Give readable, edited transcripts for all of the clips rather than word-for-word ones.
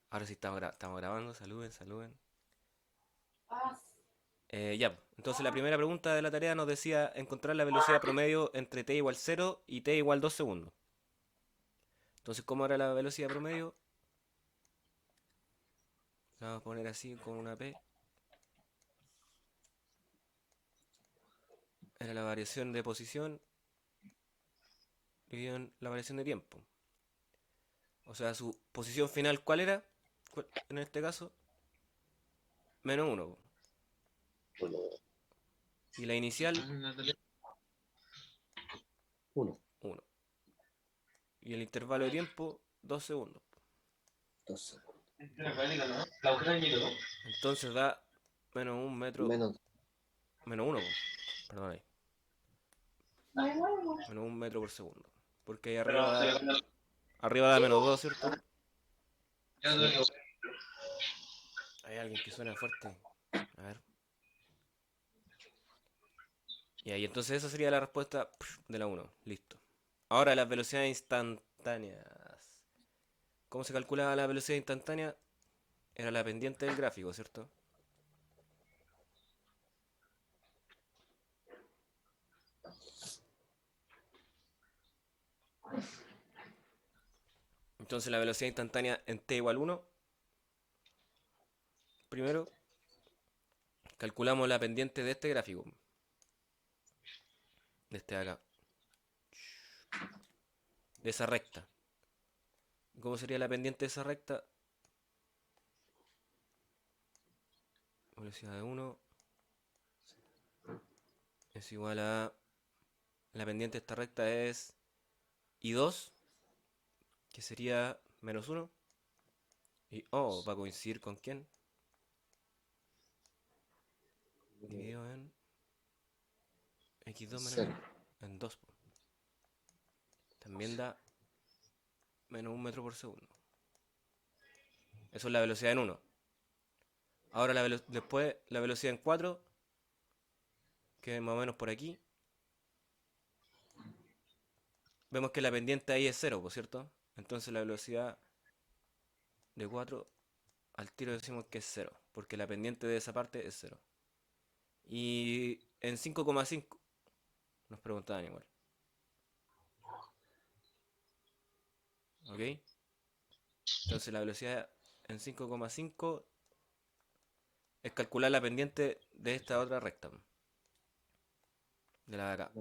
Ahora sí estamos grabando, saluden, saluden. Ya, pues. Entonces la primera pregunta de la tarea nos decía encontrar la velocidad promedio entre t igual 0 y t igual 2 segundos. Entonces, ¿cómo era la velocidad promedio? La vamos a poner así con una p. Era la variación de posición dividido en la variación de tiempo. O sea, su posición final, ¿cuál era? En este caso, menos uno. Uno, Y la inicial, uno, 1. Y el intervalo de tiempo, 2 segundos. dos, Entonces da menos un metro, menos, menos uno, perdón ahí. Menos un metro por segundo. Porque ahí arriba da menos 2, ¿cierto? sí, Hay alguien que suena fuerte. A ver. Y ahí entonces esa sería la respuesta de la uno. Listo. Ahora las velocidades instantáneas. ¿Cómo se calculaba la velocidad instantánea? Era la pendiente del gráfico, ¿cierto? Entonces la velocidad instantánea en t igual 1. Primero calculamos la pendiente de este gráfico. De este de acá. De esa recta. ¿Cómo sería la pendiente de esa recta? Velocidad de 1 es igual a... La pendiente de esta recta es I2, que sería menos uno. Y oh, va a coincidir con quién? Dividido en x2 menos cero. uno. En 2. También da menos un metro por segundo. Eso es la velocidad en uno. Ahora después la velocidad en 4, que es más o menos por aquí. Vemos que la pendiente ahí es cero, ¿por cierto? Entonces la velocidad de 4 al tiro decimos que es cero, porque la pendiente de esa parte es cero. Y en 5,5 nos preguntaban igual. ¿Ok? Entonces la velocidad en 5,5 es calcular la pendiente de esta otra recta, de la de acá.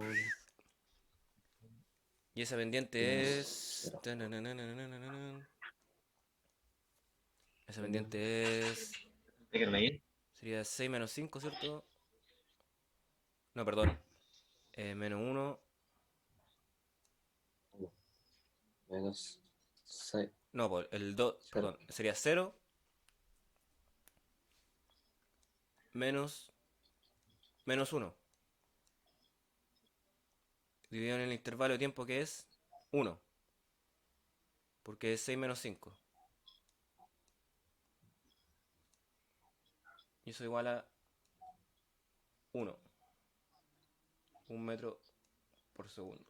Y esa pendiente Menos es... cero. Esa pendiente es... Sería 6 menos 5, ¿cierto? No, perdón. Menos uno. Uno, menos seis, No, pues el 2, cero. perdón. Sería cero menos uno. Dividido en el intervalo de tiempo que es uno. Porque es 6 menos 5. Y eso igual a uno. Un metro por segundo.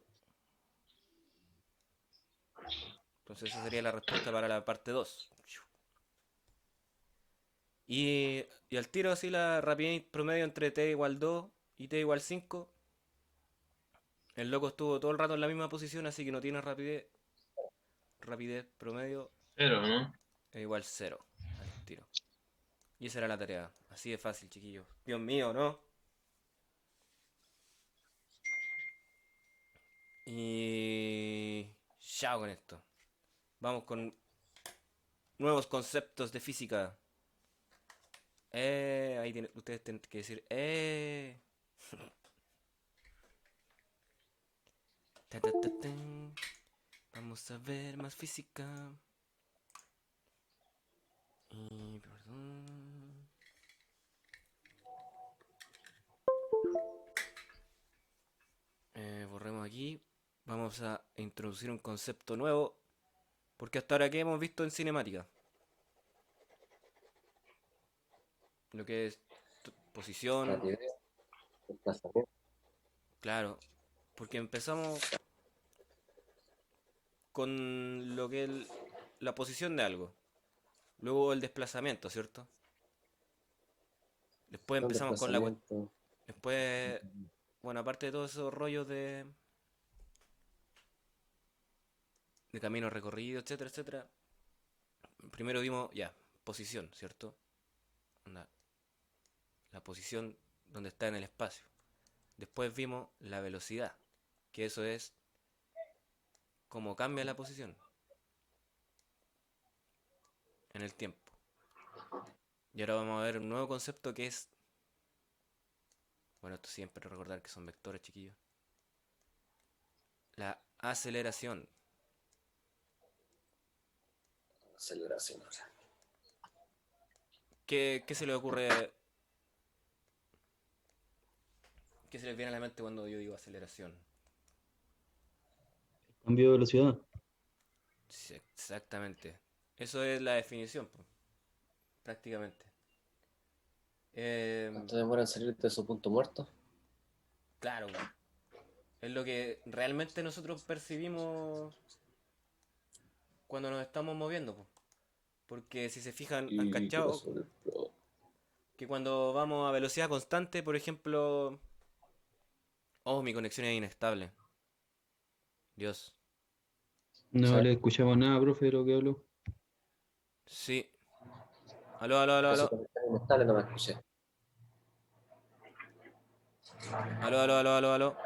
Entonces esa sería la respuesta para la parte 2. Y al tiro así la rapidez promedio entre t igual 2 y t igual 5. El loco estuvo todo el rato en la misma posición, así que no tiene rapidez. Rapidez promedio Cero, ¿no? es igual cero al tiro. Y esa era la tarea. Así de fácil, chiquillos. Dios mío, ¿no? Y... Chao con esto. Vamos con nuevos conceptos de física. Ustedes tienen que decir, Ta, ta, ta, tan. Vamos a ver más física. Y, perdón. Borremos aquí. Vamos a introducir un concepto nuevo. Porque hasta ahora que hemos visto en cinemática. Lo que es posición. Rapidez, desplazamiento, Claro. Porque empezamos con lo que es la posición de algo. Luego el desplazamiento, ¿cierto? Después Un empezamos con desplazamiento. después, bueno, aparte de todos esos rollos de camino recorrido, etcétera, etcétera. Primero vimos, ya, posición, ¿cierto? Onda, la posición donde está en el espacio. Después vimos la velocidad, que eso es cómo cambia la posición en el tiempo. Y ahora vamos a ver un nuevo concepto que es, bueno, esto siempre recordar que son vectores, chiquillos. La aceleración. Aceleración. ¿Qué se le ocurre? ¿Qué se les viene a la mente cuando yo digo aceleración? Cambio de velocidad. Sí, exactamente. Eso es la definición, po, prácticamente. Em, ¿Cuánto demora en salir de su punto muerto? claro, es lo que realmente nosotros percibimos cuando nos estamos moviendo, po. Porque si se fijan, han ¿Y qué cachado pasó en el pro? que cuando vamos a velocidad constante, por ejemplo, oh, mi conexión es inestable. Dios. No ¿Sí? le escuchamos nada, profe, de lo que habló. Sí. Aló, aló, aló, Que su aló. conexión inestable no me escuché. Aló, aló, aló, aló, aló.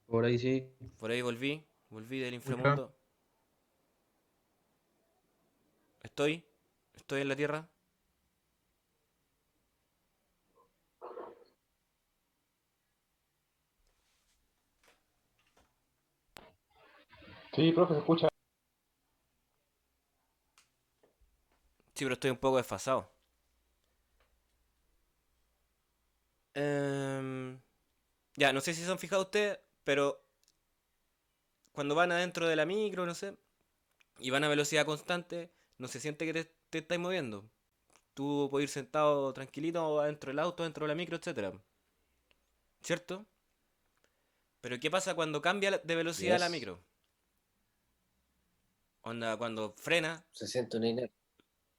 Por ahí sí. Por ahí volví. Volví del ¿Escucha? inframundo. Estoy. Estoy en la tierra. Sí, profe, se escucha. Sí, pero estoy un poco desfasado. Em, ya, no sé si se han fijado ustedes, pero cuando van adentro de la micro, no sé, y van a velocidad constante, no se siente que te estáis moviendo. Tú puedes ir sentado tranquilito adentro del auto, dentro de la micro, etcétera. ¿Cierto? Pero ¿qué pasa cuando cambia de velocidad la Yes. micro? Onda, cuando frena, Se siente una inercia.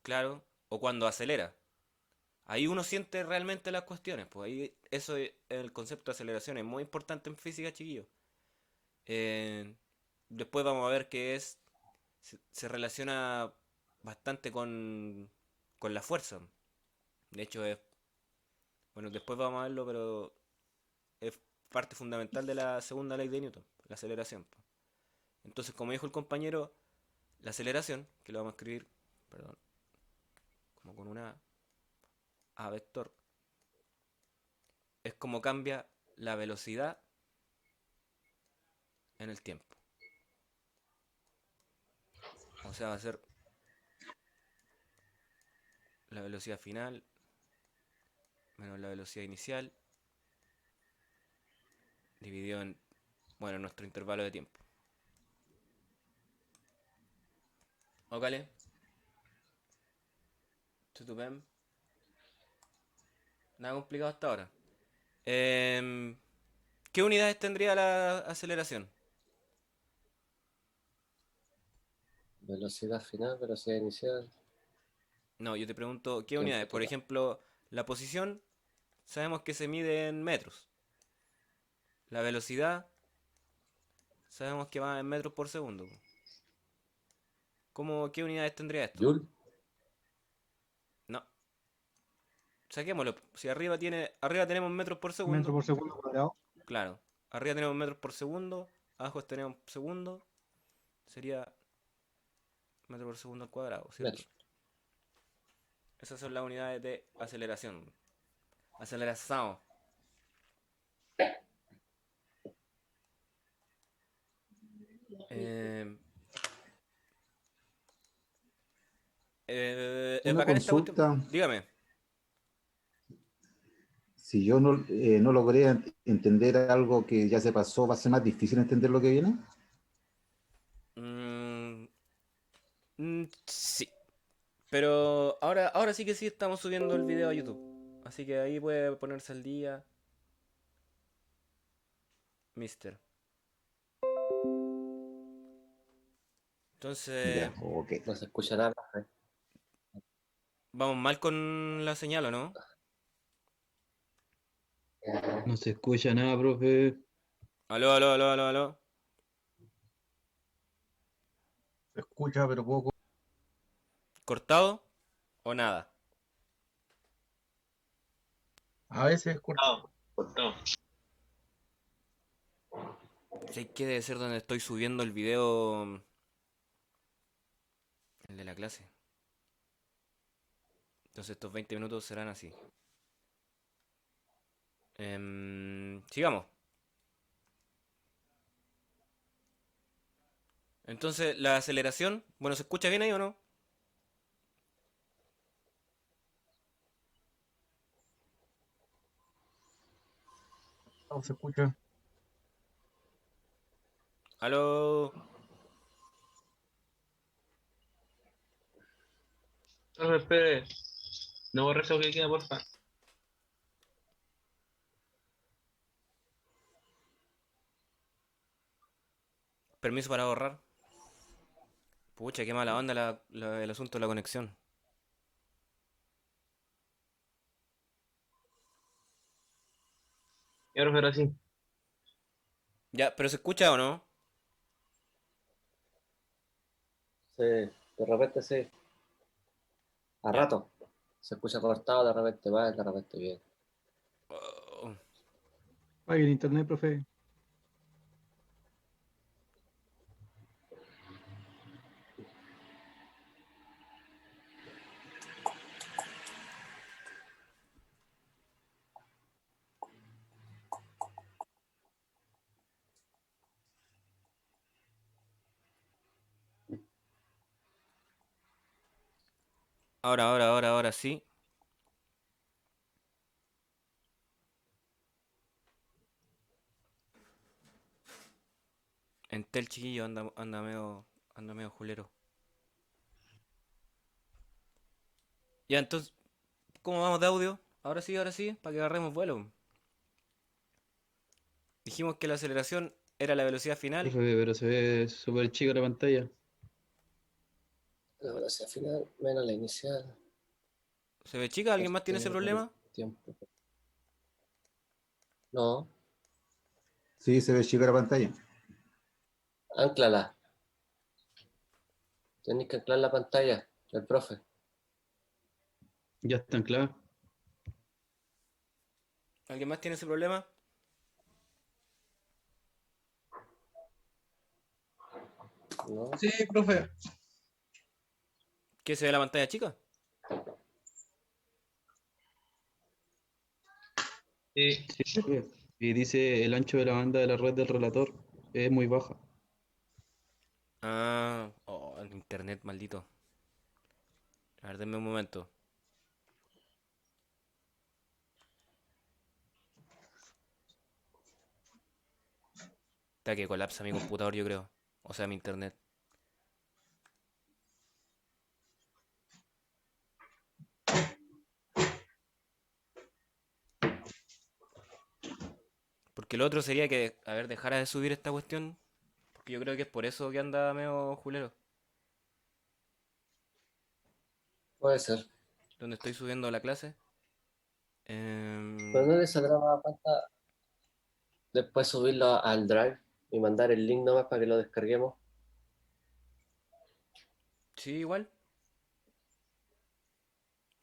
claro, o cuando acelera. Ahí uno siente realmente las cuestiones, pues ahí eso es el concepto de aceleración es muy importante en física, chiquillos. Eh, después vamos a ver que se relaciona bastante con la fuerza. De hecho es, bueno, después vamos a verlo, pero es parte fundamental de la segunda ley de Newton, la aceleración, po. Entonces, como dijo el compañero, la aceleración, que lo vamos a escribir, perdón, como con una A vector, es como cambia la velocidad en el tiempo. O sea, va a ser la velocidad final menos la velocidad inicial dividido en, bueno, nuestro intervalo de tiempo. ¿Ok? Tutupem. Nada complicado hasta ahora. Em, ¿Qué unidades tendría la aceleración? Velocidad final, velocidad inicial, No, yo te pregunto, ¿qué unidades? tiempo Por total. ejemplo, la posición sabemos que se mide en metros. La velocidad sabemos que va en metros por segundo. ¿Cómo, qué unidades tendría esto? Joule, No, saquémoslo. Si arriba tenemos metros por Metro segundo, por segundo cuadrado. claro. Arriba tenemos metros por segundo, abajo tenemos segundo, sería metro por segundo al cuadrado, ¿cierto? metro. Esas son las unidades de aceleración. Aceleración. Eh, es Una bacán esta cuestión. consulta, Dígame. si yo no logré entender algo que ya se pasó, ¿va a ser más difícil entender lo que viene? Mm, sí. Pero ahora sí que sí estamos subiendo el video a YouTube. Así que ahí puede ponerse al día, Mister. Entonces, Ya, ok. No se escucha nada, profe. vamos mal con la señal, ¿o no? No se escucha nada, profe. Aló, aló, aló, aló, aló. Se escucha, pero poco. ¿Cortado o nada? A veces es cortado. Sé que debe ser donde estoy subiendo el video, el de la clase. Entonces estos 20 minutos serán así. Sigamos. Entonces, la aceleración, bueno, ¿se escucha bien ahí o no? No se escucha. Aló. Profe, espere. No borre eso que queda, porfa. Permiso para borrar. Pucha, qué mala onda el asunto de la conexión. Y ahora, pero sí. Ya, pero ¿se escucha o no? Sí, de repente sí. A Ya. rato. Se escucha cortado, de repente mal, de repente bien. Oh, Apague el internet, profe. ahora sí. Entel chiquillo anda medio julero. Ya, entonces, ¿cómo vamos de audio? Ahora sí, para que agarremos vuelo. Dijimos que la aceleración era la velocidad final. Profe, pero se ve súper chica la pantalla. La velocidad final menos la inicial. ¿Se ve chica? ¿Alguien más tiene ese Por el problema? tiempo. No, Sí, se ve chica la pantalla. anclala. Tenés que anclar la pantalla, el profe. Ya está anclada. ¿Alguien más tiene ese problema? No, Sí, profe. ¿Qué se ve la pantalla chica? Sí. Sí, profe. Y dice el ancho de la banda de la red del relator es muy baja. Ah, oh, el internet maldito. A ver, denme un momento. Está que colapsa mi computador, yo creo. O sea, mi internet. Porque lo otro sería que, a ver, dejara de subir esta cuestión. Porque yo creo que es por eso que anda medio julero. puede ser. Donde estoy subiendo la clase. Pero Em, no le saldrá más falta después subirlo al Drive y mandar el link nomás para que lo descarguemos. sí, igual.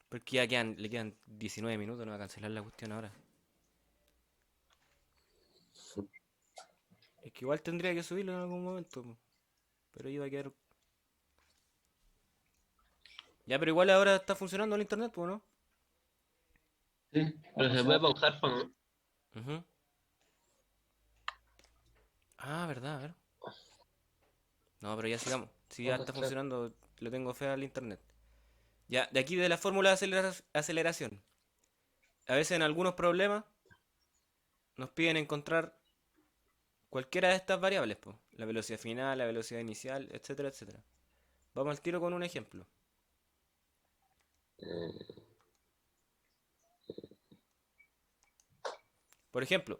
Porque le quedan 19 minutos, no va a cancelar la cuestión ahora. Es que igual tendría que subirlo en algún momento, po. Pero iba a quedar. Ya, pero igual ahora está funcionando el internet, pues, ¿no? Sí, Pero se puede pausar, pues, ¿no? Ujú. Ah, verdad, a ver. No, pero ya sigamos. Si ya está funcionando, le tengo fe al internet. Ya, de aquí de la fórmula de aceleración. A veces en algunos problemas nos piden encontrar cualquiera de estas variables, pues. La velocidad final, la velocidad inicial, etcétera, etcétera. Vamos al tiro con un ejemplo. Por ejemplo,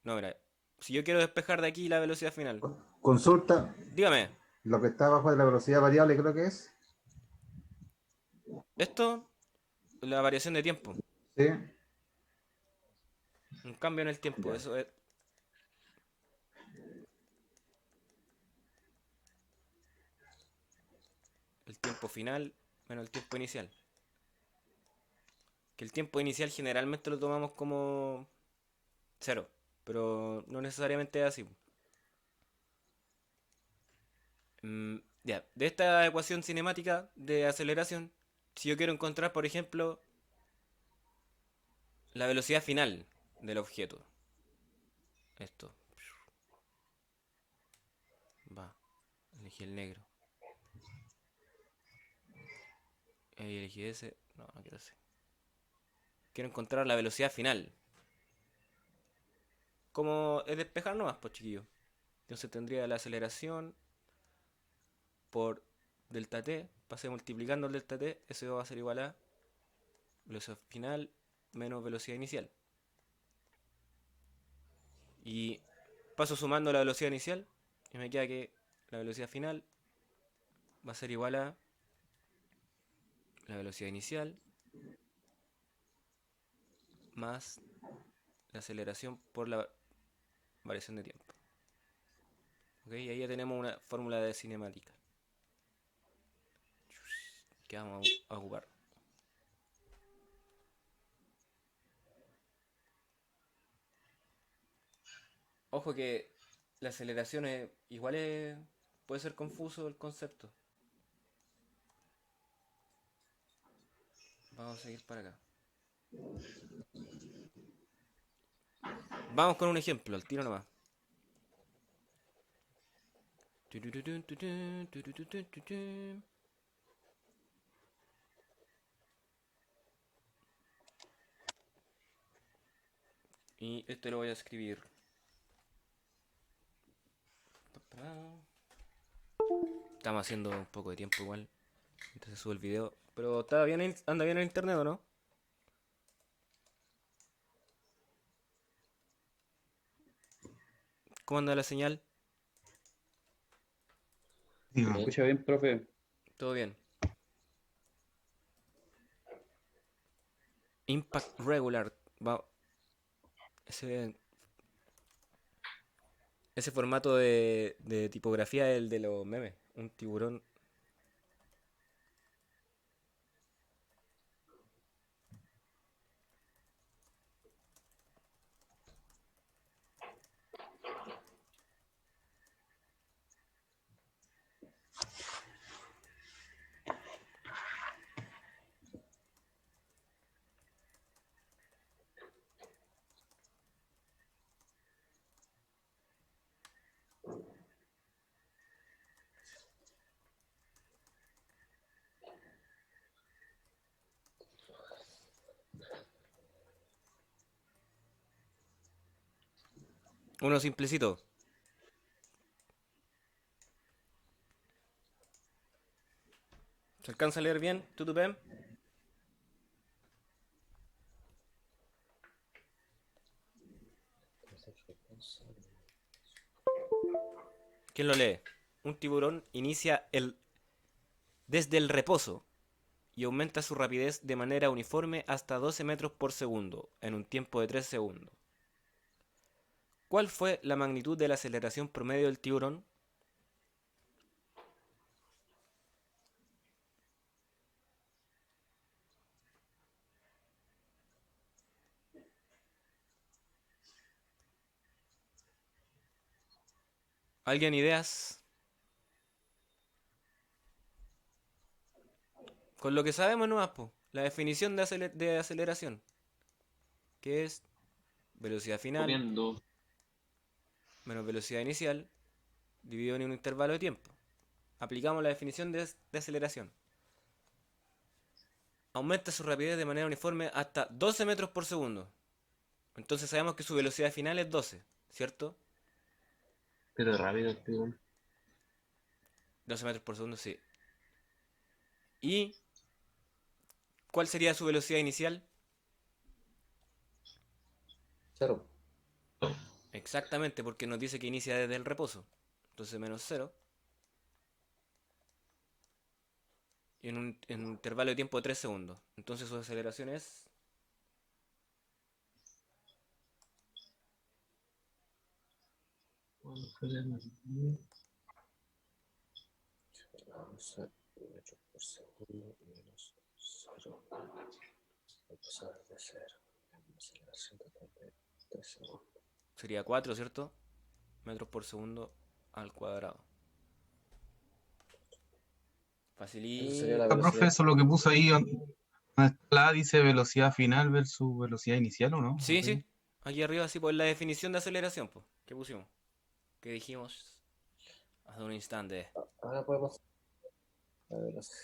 no, mira, si yo quiero despejar de aquí la velocidad final, Consulta, dígame. Lo que está abajo de la velocidad variable creo que es. Esto, la variación de tiempo. Sí. Un cambio en el tiempo. Ya. Eso es el tiempo final menos el tiempo inicial. Que el tiempo inicial generalmente lo tomamos como cero, pero no necesariamente es así. Ya, de esta ecuación cinemática de aceleración, si yo quiero encontrar, por ejemplo, la velocidad final del objeto, esto, va, elegí el negro, ahí elegí ese, no, no quiero ese. Quiero encontrar la velocidad final. Como es despejar nomás, pues chiquillo. Entonces tendría la aceleración por delta t, pasé multiplicando el delta t, eso va a ser igual a velocidad final menos velocidad inicial. Y paso sumando la velocidad inicial y me queda que la velocidad final va a ser igual a la velocidad inicial más la aceleración por la variación de tiempo. ¿Ok? Y ahí ya tenemos una fórmula de cinemática que vamos a ocupar. Ojo que la aceleración igual puede ser confuso el concepto. Vamos a seguir para acá. Vamos con un ejemplo, al tiro nomás. Y esto lo voy a escribir. Estamos haciendo un poco de tiempo igual. Entonces subo el video. Pero está bien, anda bien el internet, ¿o no? ¿Cómo anda la señal? ¿Me escucha bien, profe? Todo bien. Impact regular. Ese, ese formato de tipografía es el de los memes. Un tiburón. Uno simplecito. ¿Se alcanza a leer bien? ¿Tutupem? ¿Quién lo lee? Un tiburón inicia desde el reposo y aumenta su rapidez de manera uniforme hasta 12 metros por segundo en un tiempo de 3 segundos. ¿Cuál fue la magnitud de la aceleración promedio del tiburón? ¿Alguien ideas? Con lo que sabemos nomás, po, la definición de aceleración, que es velocidad final Comiendo. menos velocidad inicial dividido en un intervalo de tiempo. Aplicamos la definición de aceleración. Aumenta su rapidez de manera uniforme hasta 12 metros por segundo. Entonces sabemos que su velocidad final es 12, ¿cierto? Pero rápido el tiburón. 12 metros por segundo, sí. ¿Y cuál sería su velocidad inicial? Cero. Exactamente, porque nos dice que inicia desde el reposo. Entonces menos 0. en un intervalo de tiempo de 3 segundos. Entonces su aceleración es... Vamos a metros por segundo menos 0. Voy a pasar de 0. Aceleración total de 3 segundos. Sería 4, ¿cierto? Metros por segundo al cuadrado. Esa sería Facilito. la Profe, velocidad. eso lo que puso ahí, donde está la dice velocidad final versus velocidad inicial, ¿o no? Sí, Arriba. sí. Aquí arriba, sí, pues la definición de aceleración, pues. ¿Qué pusimos? ¿Qué dijimos hace un instante? Ahora podemos la velocidad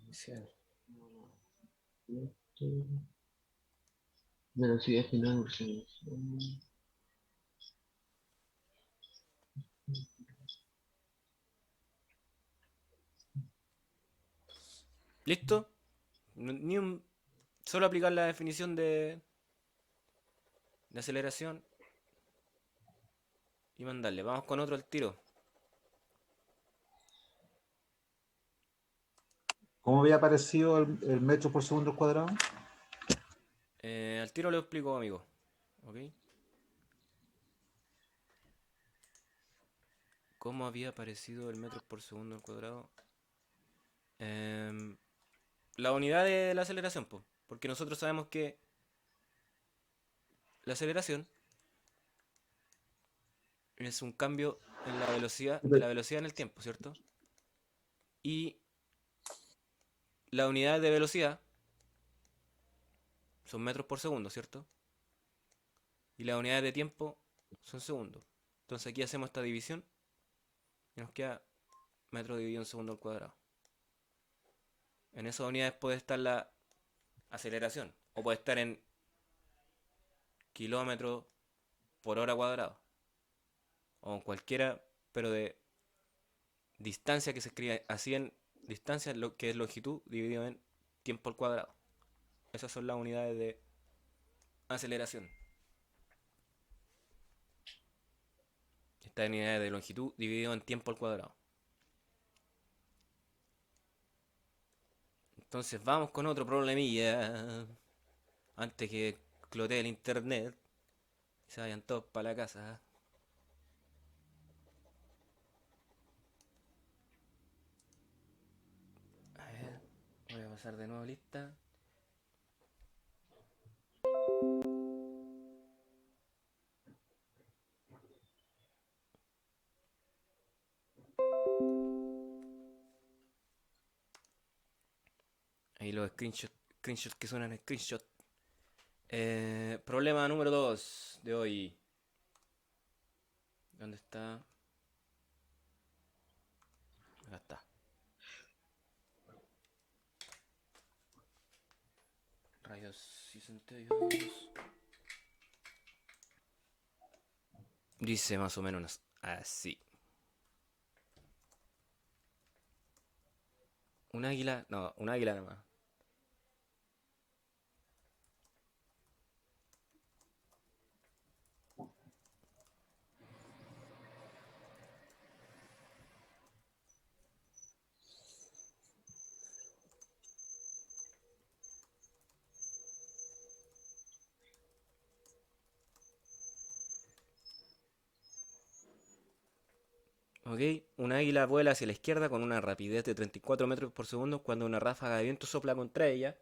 inicial. Velocidad final. ¿Listo? Ni un... Solo aplicar la definición de aceleración y mandarle. Vamos con otro al tiro. ¿Cómo había aparecido el metro por segundo al cuadrado? Al tiro lo explico, amigo. ¿Ok? ¿Cómo había aparecido el metro por segundo al cuadrado? Em, la unidad de la aceleración, pues. Porque nosotros sabemos que la aceleración es un cambio en la velocidad, de la velocidad en el tiempo, ¿cierto? Y la unidad de velocidad son metros por segundo, ¿cierto? Y las unidades de tiempo son segundos. Entonces aquí hacemos esta división y nos queda metro dividido en segundo al cuadrado. En esas unidades puede estar la aceleración o puede estar en kilómetros por hora cuadrado o en cualquiera, pero de distancia que se escribe así en distancia, lo que es longitud dividido en tiempo al cuadrado. Esas son las unidades de aceleración. Esta unidad de longitud dividido en tiempo al cuadrado. Entonces vamos con otro problemilla. Antes que clotee el internet y se vayan todos para la casa. A ver, voy a pasar de nuevo lista. Ahí los screenshots que suenan screenshot. Problema número 2 de hoy. ¿Dónde está? Acá está. Rayos y centellos. Dice más o menos así. Un águila, no, un águila nada más. Ok, un águila vuela hacia la izquierda con una rapidez de 34 metros por segundo cuando una ráfaga de viento sopla contra ella.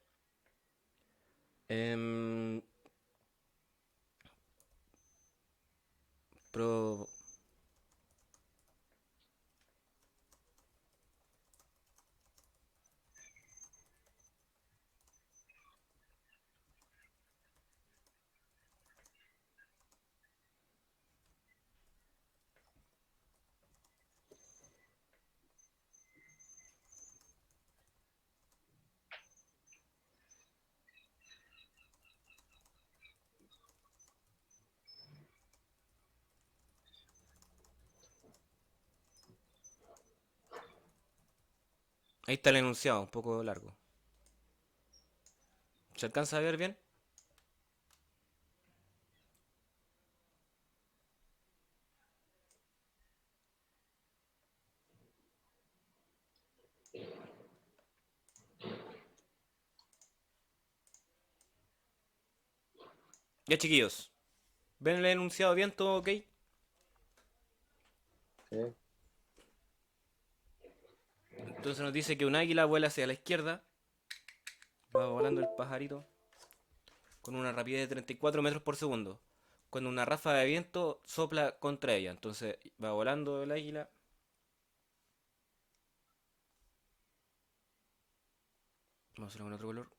Em, pro- Ahí está el enunciado, un poco largo. ¿Se alcanza a ver bien? Ya, chiquillos. ¿Ven el enunciado bien? ¿Todo ok? ¿Sí? Entonces nos dice que un águila vuela hacia la izquierda. Va volando el pajarito con una rapidez de 34 metros por segundo. Cuando una ráfaga de viento sopla contra ella. Entonces va volando el águila. Vamos a hacerlo con otro color.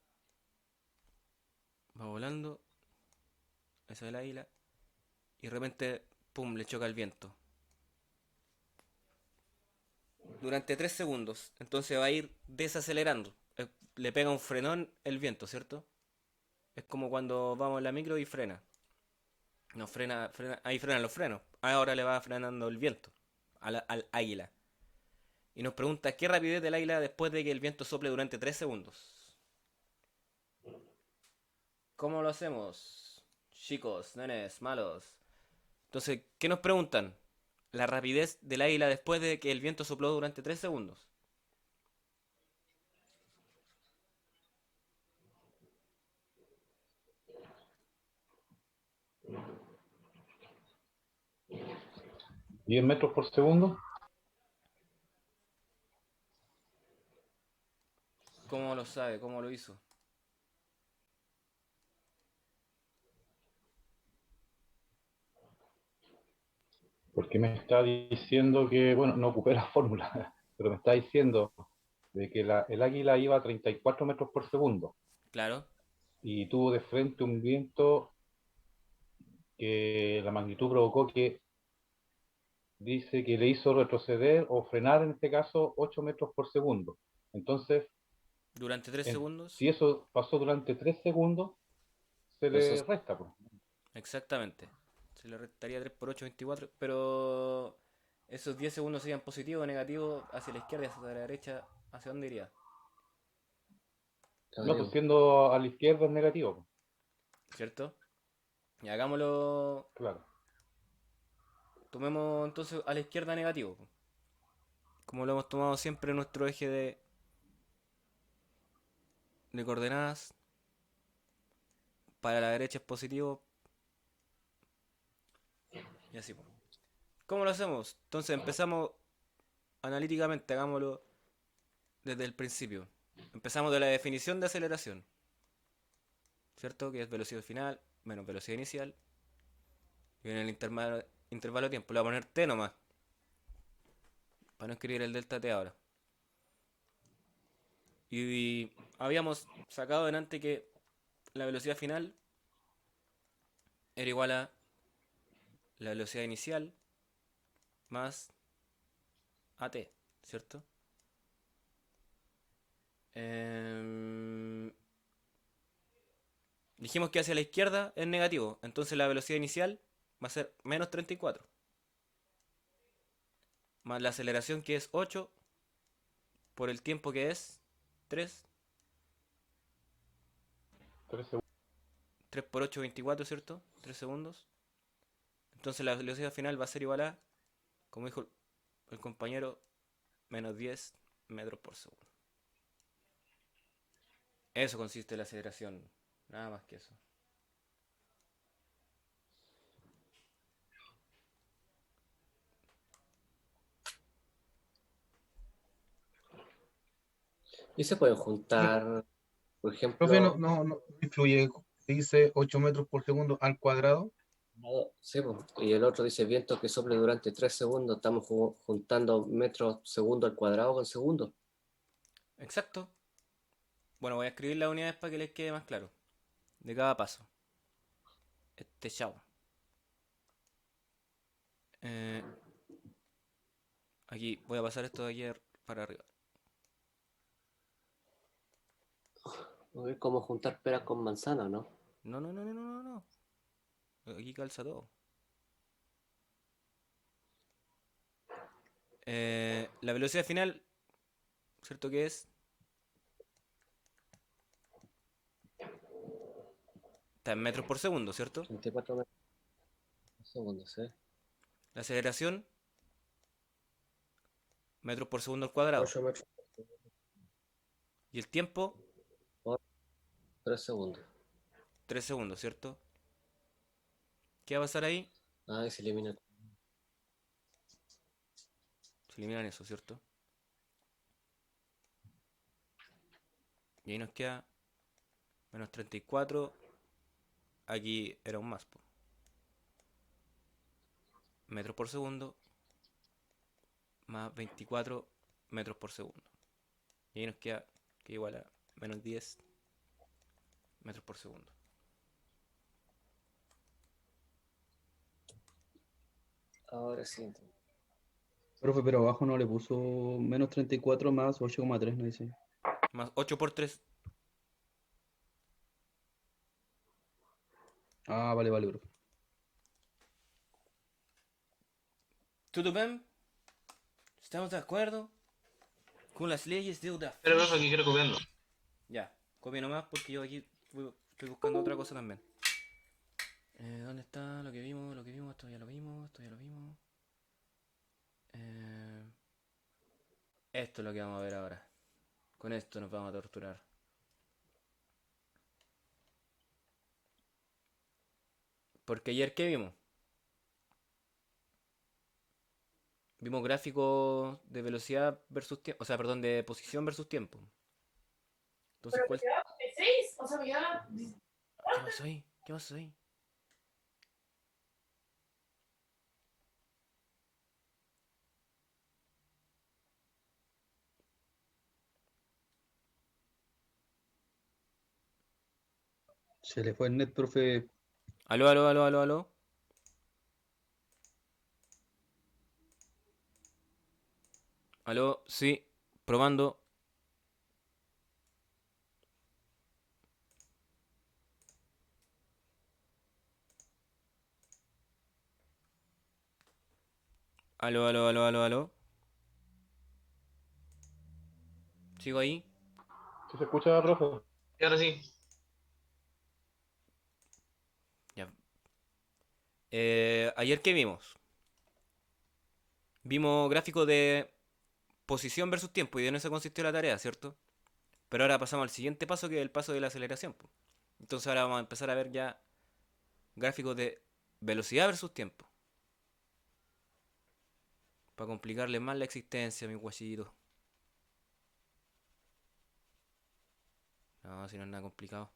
Va volando. Esa es el águila. Y de repente, pum, le choca el viento. Durante 3 segundos. Entonces va a ir desacelerando. Le pega un frenón el viento, ¿cierto? Es como cuando vamos en la micro y frena. No, ahí frenan los frenos. Ahora le va frenando el viento al águila. Y nos pregunta qué rapidez del águila después de que el viento sople durante 3 segundos. ¿Cómo lo hacemos? Chicos, nenes, malos. Entonces, ¿qué nos preguntan? La rapidez del águila después de que el viento sopló durante 3 segundos. ¿10 metros por segundo? ¿Cómo lo sabe? ¿Cómo lo hizo? Porque me está diciendo que, bueno, no ocupé la fórmula, pero me está diciendo de que el águila iba a 34 metros por segundo Claro. y tuvo de frente un viento que la magnitud provocó que dice que le hizo retroceder o frenar en este caso 8 metros por segundo. Entonces, Durante 3 segundos. si eso pasó durante 3 segundos, se Pero eso le es, resta, pues. Exactamente. Se le restaría 3 por 8, 24. Pero esos 10 segundos serían positivos o negativos hacia la izquierda y hacia la derecha. ¿Hacia dónde iría? No, pues cabrón. siendo a la izquierda es negativo, pues. ¿Cierto? Y hagámoslo. Claro. Tomemos entonces a la izquierda negativo. Como lo hemos tomado siempre en nuestro eje de coordenadas. Para la derecha es positivo. Y así, pues. ¿Cómo lo hacemos? Entonces empezamos analíticamente, hagámoslo desde el principio. Empezamos de la definición de aceleración, ¿cierto? Que es velocidad final menos velocidad inicial. Y en el intervalo de tiempo le voy a poner t nomás, para no escribir el delta t ahora. Y habíamos sacado delante que la velocidad final era igual a la velocidad inicial más at, ¿cierto? Dijimos que hacia la izquierda es negativo, entonces la velocidad inicial va a ser menos 34. Más la aceleración que es 8 por el tiempo que es 3. 3 segundos. 3 por 8, 24, ¿cierto? 3 segundos. Entonces la velocidad final va a ser igual a, como dijo el compañero, menos 10 metros por segundo. Eso consiste en la aceleración. Nada más que eso. Y se pueden juntar, por Profe, ejemplo, no influye, dice 8 metros por segundo al cuadrado. sí, pues, y el otro dice viento que sople durante 3 segundos. Estamos juntando metros segundo al cuadrado con segundo. Exacto. Bueno, voy a escribir las unidades para que les quede más claro. De cada paso. Chao. Eh, Aquí voy a pasar esto de aquí para arriba. A ver cómo juntar peras con manzanas, ¿no? No, no, no, no, no, no. Aquí calza todo. La velocidad final, ¿cierto que es? Está en metros por segundo, ¿cierto? 34 metros por segundo, ¿sí? La aceleración, metros por segundo al cuadrado. 8 metros Y el tiempo, por 3 segundos. 3 segundos, ¿cierto? ¿Qué va a pasar ahí? Ah, y se elimina. Se eliminan eso, ¿cierto? Y ahí nos queda menos 34. Aquí era un más, po. Metros por segundo más 24 metros por segundo. Y ahí nos queda que igual a menos 10 metros por segundo. Ahora sí. Entiendo. Profe, pero abajo no le puso menos 34 más 8,3, no dice. Más 8 por 3. Ah, vale, vale, profe. ¿Todo bien? ¿Estamos de acuerdo con las leyes de Pero Udafix? profe, aquí quiero copiarlo. Ya, copia nomás porque yo aquí estoy buscando otra cosa también. ¿Dónde está lo que vimos? Lo que vimos, esto ya lo vimos, esto ya lo vimos. Esto es lo que vamos a ver ahora. Con esto nos vamos a torturar. Porque ayer, ¿qué vimos? Vimos gráficos de velocidad versus tiempo. O sea, perdón, de posición versus tiempo. Entonces, Pero me ¿cuál? quedaba 16, o sea, me quedaba. ¿Qué pasó ahí? ¿Qué pasó ahí? Se le fue el net, profe. Aló, aló, aló, aló, aló. Aló, sí, probando. Aló, aló, aló, aló, aló. ¿Sigo ahí? ¿Sí se escucha, profe? Y ahora sí. Ya. Ayer, ¿qué vimos? Vimos gráficos de posición versus tiempo y en eso consistió la tarea, ¿cierto? Pero ahora pasamos al siguiente paso, que es el paso de la aceleración, po. Entonces ahora vamos a empezar a ver ya gráficos de velocidad versus tiempo. Para complicarle más la existencia, mi guachito. No, si no es nada complicado.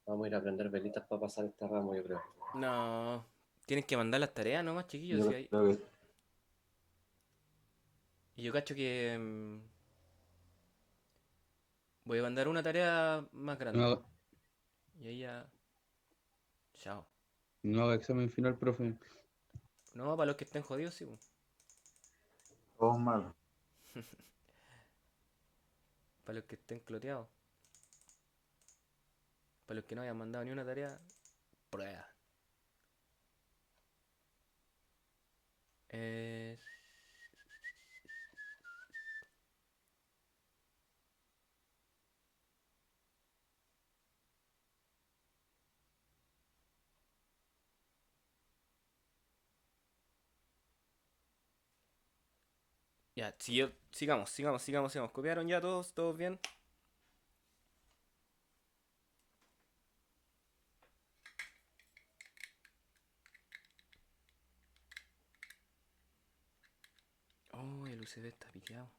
Vamos a ir a prender velitas para pasar este ramo, yo creo. No. Tienes que mandar las tareas nomás, chiquillos. Yo Si hay... creo que Y yo cacho que voy a mandar una tarea más No grande. haga, Y ahí ya... Chao. no haga examen final, profe. No, para los que estén jodidos, sí, po. todos malos. Para los que estén cloteados. Para los que no hayan mandado ni una tarea, prueba. Eh, Ya, sigamos, sigamos, sigamos, sigamos. ¿Copiaron ya todos? ¿Todos bien? Oh, el USB está piteado.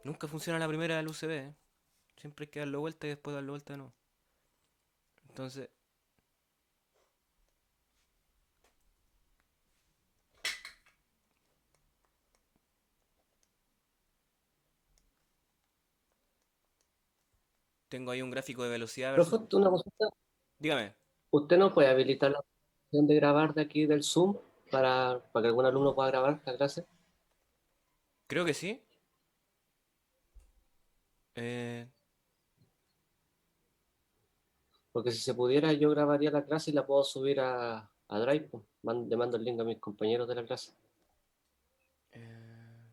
Nunca funciona la primera del USB, ¿eh? Siempre hay que darlo vuelta y después darlo vuelta de nuevo. Entonces, tengo ahí un gráfico de velocidad Profe, versus... una consulta. Dígame. ¿Usted no puede habilitar la opción de grabar de aquí del Zoom para que algún alumno pueda grabar la clase? Creo que sí. Eh, Porque si se pudiera, yo grabaría la clase y la puedo subir a Drive, pues. Le mando el link a mis compañeros de la clase. eh,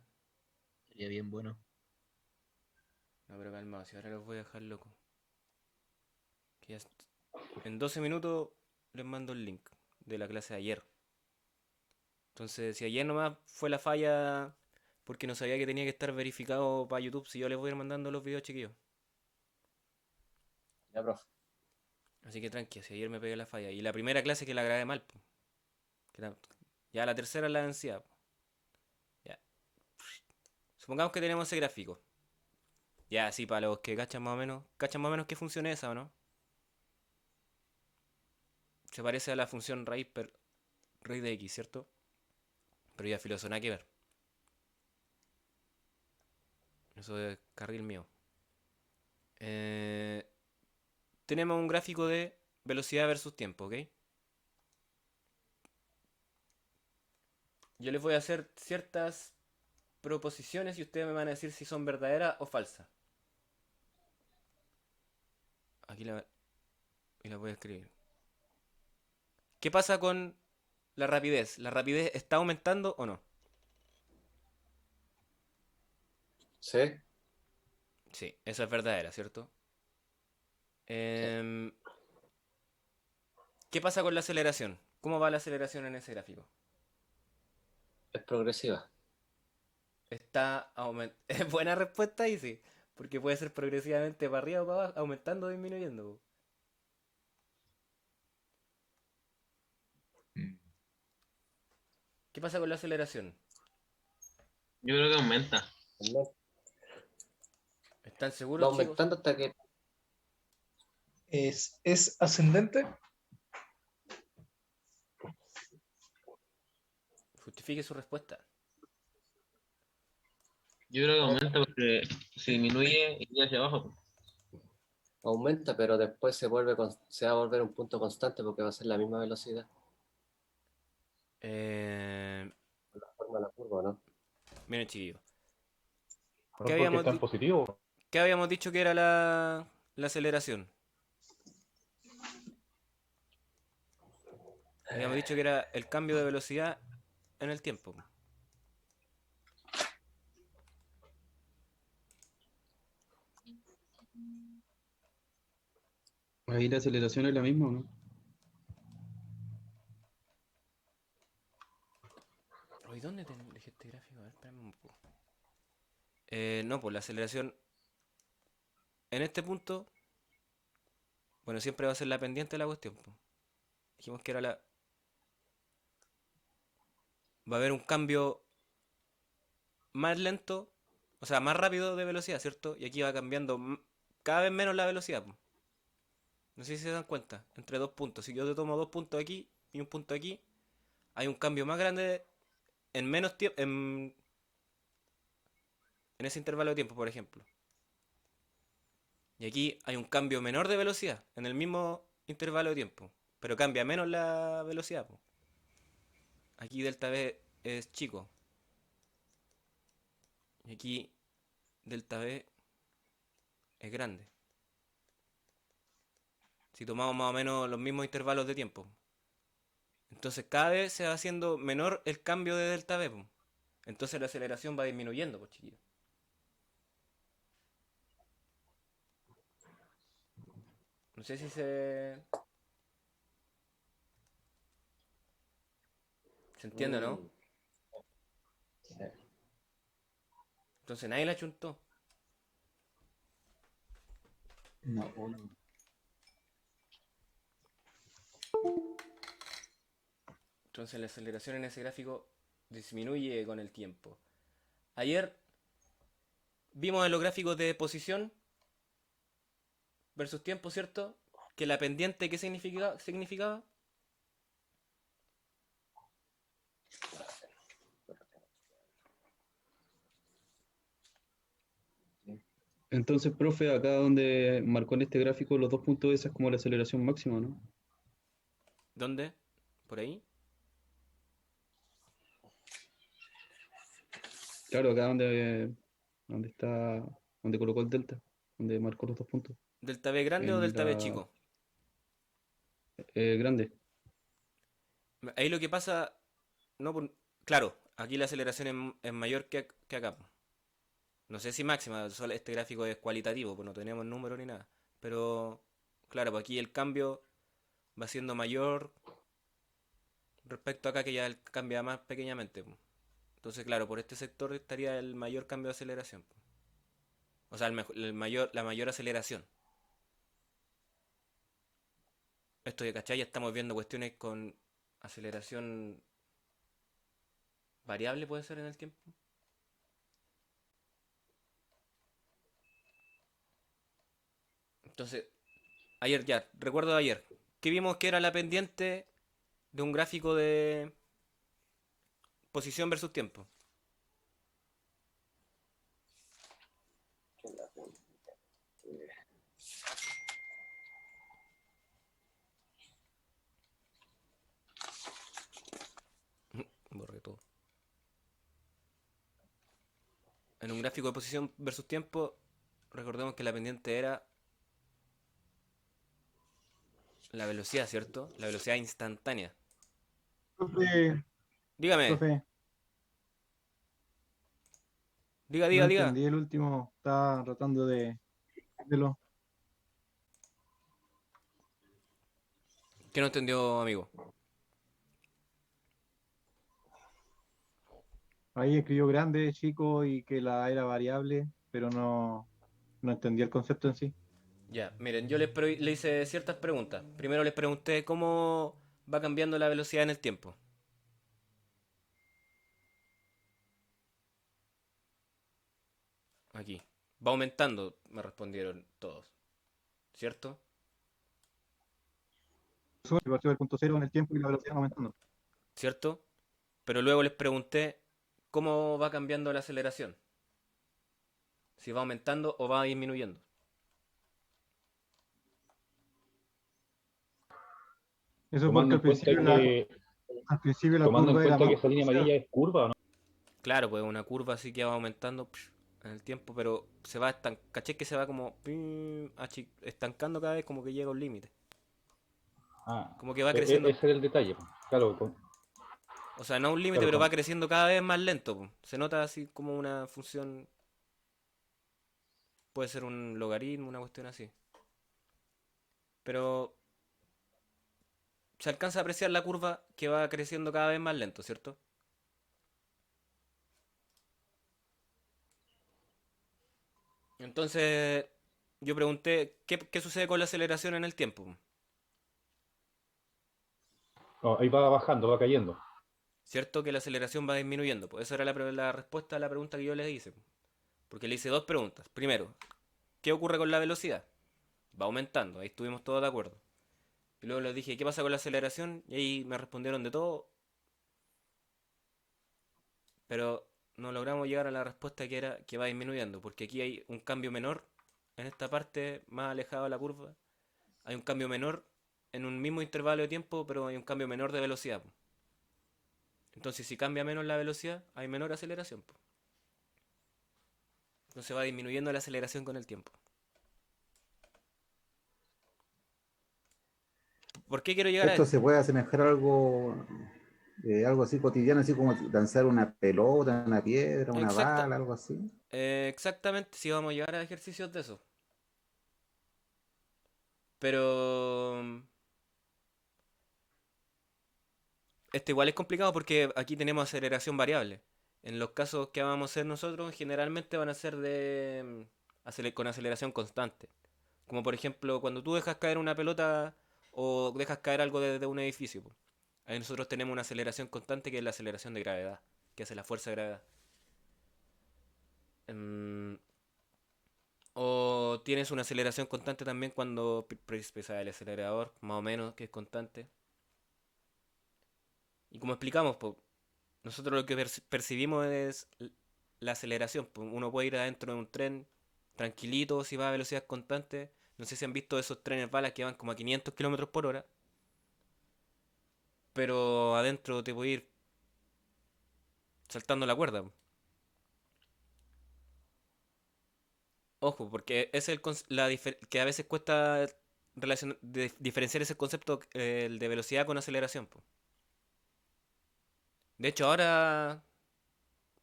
Sería bien bueno. No, pero calma, si ahora los voy a dejar loco. Que ya En 12 minutos les mando el link de la clase de ayer. Entonces, si ayer nomás fue la falla porque no sabía que tenía que estar verificado para YouTube, si yo les voy a ir mandando los videos, chiquillos. Ya, profe. Así que tranqui, si ayer me pegué la falla. Y la primera clase que la grabé mal, po. Ya la tercera es la densidad, po. Ya. Supongamos que tenemos ese gráfico. Ya, así para los que cachan más o menos qué función es esa, ¿o no? Se parece a la función raíz de x, ¿cierto? Pero ya filoso, nada que ver. Eso es carril mío. Eh, tenemos un gráfico de velocidad versus tiempo, ¿ok? Yo les voy a hacer ciertas proposiciones y ustedes me van a decir si son verdaderas o falsas. Aquí y la voy a escribir. ¿Qué pasa con la rapidez? ¿La rapidez está aumentando o no? ¿Sí? Sí, esa es verdadera, ¿cierto? Em, ¿Qué pasa con la aceleración? ¿Cómo va la aceleración en ese gráfico? Es progresiva. Es buena respuesta y sí, porque puede ser progresivamente para arriba o para abajo, aumentando o disminuyendo, po. ¿Qué pasa con la aceleración? Yo creo que aumenta. ¿Están Va seguros, chicos? aumentando hasta que ¿Es ascendente? Justifique su respuesta. Yo creo que aumenta porque si disminuye, iría hacia abajo. aumenta, pero después se va a volver un punto constante porque va a ser la misma velocidad. Eh, La forma de la curva, ¿no? miren, chiquillos. No porque está en positivo. ¿Qué habíamos dicho que era la aceleración? Habíamos dicho que era el cambio de velocidad en el tiempo. Ahí la aceleración es la misma, ¿o no? Oye, ¿dónde dejé este gráfico? A ver, espérame un poco. No, pues la aceleración en este punto, bueno, siempre va a ser la pendiente de la cuestión, po. Dijimos que era va a haber un cambio más lento, o sea, más rápido de velocidad, ¿cierto? Y aquí va cambiando cada vez menos la velocidad, po. No sé si se dan cuenta, entre dos puntos. Si yo te tomo dos puntos aquí y un punto aquí, hay un cambio más grande en menos tiempo, en ese intervalo de tiempo, por ejemplo. Y aquí hay un cambio menor de velocidad en el mismo intervalo de tiempo, pero cambia menos la velocidad, po. Aquí delta V es chico. Y aquí delta V es grande. Si tomamos más o menos los mismos intervalos de tiempo. Entonces cada vez se va haciendo menor el cambio de delta V, po. Entonces la aceleración va disminuyendo, pues chiquillos. No sé si se entiende, ¿no? Sí. Entonces nadie la chuntó. No. Entonces la aceleración en ese gráfico disminuye con el tiempo. Ayer vimos en los gráficos de posición versus tiempo, ¿cierto? Que la pendiente, ¿qué significaba? Entonces, profe, acá donde marcó en este gráfico los dos puntos, esa es como la aceleración máxima, ¿no? ¿Dónde? ¿Por ahí? Claro, acá donde está, donde colocó el delta, donde marcó los dos puntos. ¿Delta V grande o En delta V la chico? grande. Ahí lo que pasa, no, claro, aquí la aceleración es mayor que acá, po. No sé si máxima, este gráfico es cualitativo, pues no tenemos número ni nada. Pero, claro, pues aquí el cambio va siendo mayor respecto acá que ya cambia más pequeñamente, po. Entonces, claro, por este sector estaría el mayor cambio de aceleración, po. O sea, la mayor aceleración. Esto de cachai, ya estamos viendo cuestiones con aceleración variable, puede ser en el tiempo. Entonces, ayer ya, recuerdo de ayer, que vimos que era la pendiente de un gráfico de posición versus tiempo. Que la- Borré todo. En un gráfico de posición versus tiempo, recordemos que la pendiente era la velocidad, ¿cierto? La velocidad instantánea. Profe, Dígame, profe, no diga. entendí el último. Estaba tratando de verlo. ¿Qué no entendió, amigo? Ahí escribió grande, chico y que la era variable, pero no entendí el concepto en sí. Ya, miren, yo le hice ciertas preguntas. Primero les pregunté cómo va cambiando la velocidad en el tiempo. Aquí. Va aumentando, me respondieron todos. ¿Cierto? Sube, partió del punto cero en el tiempo y la velocidad va aumentando. ¿Cierto? Pero luego les pregunté cómo va cambiando la aceleración. Si va aumentando o va disminuyendo. Eso Tomando porque en cuenta que, al principio la tomando en curva era cuenta más que esa línea pronunciada. amarilla es curva, ¿o no? Claro, pues una curva así que va aumentando en el tiempo, pero se va caché que se va como estancando cada vez como que llega a un límite. Ah, Como que va creciendo. ese era el detalle, pues. Claro, O sea, no a un límite, claro, pero va creciendo cada vez más lento, po. Se nota así como una función. Puede ser un logaritmo, una cuestión así. Pero se alcanza a apreciar la curva que va creciendo cada vez más lento, ¿cierto? Entonces, yo pregunté, ¿qué sucede con la aceleración en el tiempo? no, ahí va bajando, va cayendo. ¿Cierto? Que la aceleración va disminuyendo. Pues esa era la respuesta a la pregunta que yo les hice. Porque le hice dos preguntas. Primero, ¿qué ocurre con la velocidad? Va aumentando, ahí estuvimos todos de acuerdo. Y luego les dije, ¿qué pasa con la aceleración? Y ahí me respondieron de todo, pero no logramos llegar a la respuesta que era que va disminuyendo, porque aquí hay un cambio menor en esta parte más alejada de la curva. Hay un cambio menor en un mismo intervalo de tiempo, pero hay un cambio menor de velocidad, po. Entonces, si cambia menos la velocidad, hay menor aceleración, po. Entonces va disminuyendo la aceleración con el tiempo. ¿Por qué quiero llegar a Esto esto? se puede asemejar a algo así cotidiano, así como lanzar una pelota, una piedra, una Exacta, bala, algo así. exactamente, si vamos a llegar a ejercicios de eso. Pero esto igual es complicado porque aquí tenemos aceleración variable. En los casos que vamos a hacer nosotros, generalmente van a ser con aceleración constante. Como por ejemplo, cuando tú dejas caer una pelota o dejas caer algo desde un edificio, po. Ahí nosotros tenemos una aceleración constante que es la aceleración de gravedad, que hace la fuerza de gravedad. Em, o tienes una aceleración constante también cuando pesa el acelerador, más o menos, que es constante. Y como explicamos, po, nosotros lo que percibimos es la aceleración, po. Uno puede ir adentro de un tren tranquilito si va a velocidad constante. No sé si han visto esos trenes balas que van como a 500 kilómetros por hora. Pero adentro te puede ir saltando la cuerda, po. Ojo, porque es que a veces cuesta diferenciar ese concepto, el de velocidad con aceleración, po. De hecho, ahora,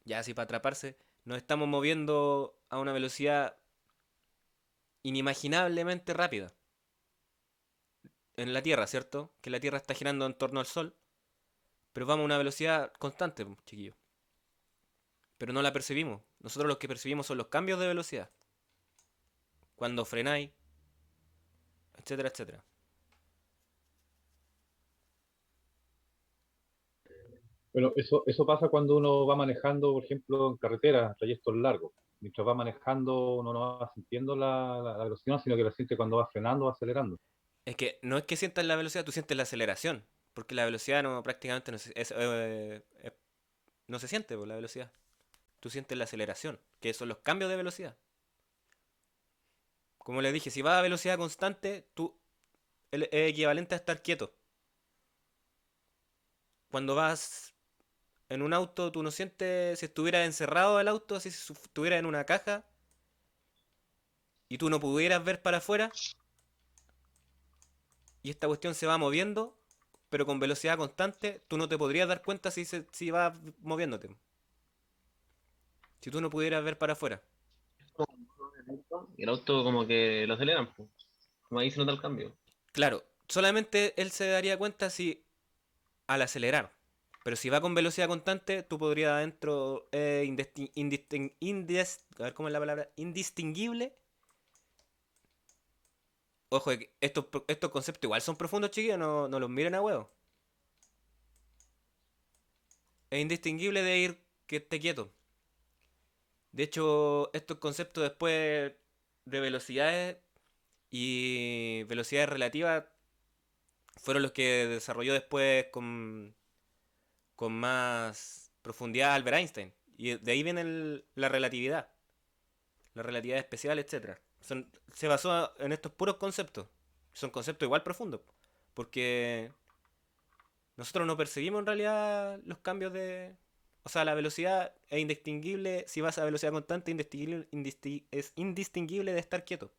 ya así para atraparse, nos estamos moviendo a una velocidad inimaginablemente rápida. en la Tierra, ¿cierto? Que la Tierra está girando en torno al Sol, pero vamos a una velocidad constante, chiquillos. Pero no la percibimos. Nosotros lo que percibimos son los cambios de velocidad. Cuando frenáis, etcétera, etcétera. Bueno, eso pasa cuando uno va manejando, por ejemplo, en carretera, trayectos largos. Mientras va manejando, uno no va sintiendo la velocidad, sino que la siente cuando va frenando o acelerando. Es que no es que sientas la velocidad, tú sientes la aceleración. Porque la velocidad no prácticamente no se siente por la velocidad. Tú sientes la aceleración, que son los cambios de velocidad. Como les dije, si vas a velocidad constante, es equivalente a estar quieto. Cuando vas en un auto, tú no sientes si estuvieras encerrado el auto, así si estuvieras en una caja y tú no pudieras ver para afuera y esta cuestión se va moviendo, pero con velocidad constante, tú no te podrías dar cuenta si vas moviéndote. Si tú no pudieras ver para afuera. Y el auto como que lo aceleran, pues. Como ahí se nota el cambio. Claro, solamente él se daría cuenta si al acelerar. Pero si va con velocidad constante, tú podrías adentro a ver cómo es la palabra, indistinguible. Ojo, que estos conceptos igual son profundos, chiquillos, no los miren a huevo. Es indistinguible de ir que esté quieto. De hecho, estos conceptos después de velocidades y velocidades relativas fueron los que desarrolló después con más profundidad Albert Einstein. Y de ahí viene la relatividad especial, etcétera. Se basó en estos puros conceptos. Son conceptos igual profundos. Porque nosotros no percibimos en realidad los cambios de... O sea, la velocidad es indistinguible. Si vas a velocidad constante, es indistinguible de estar quieto.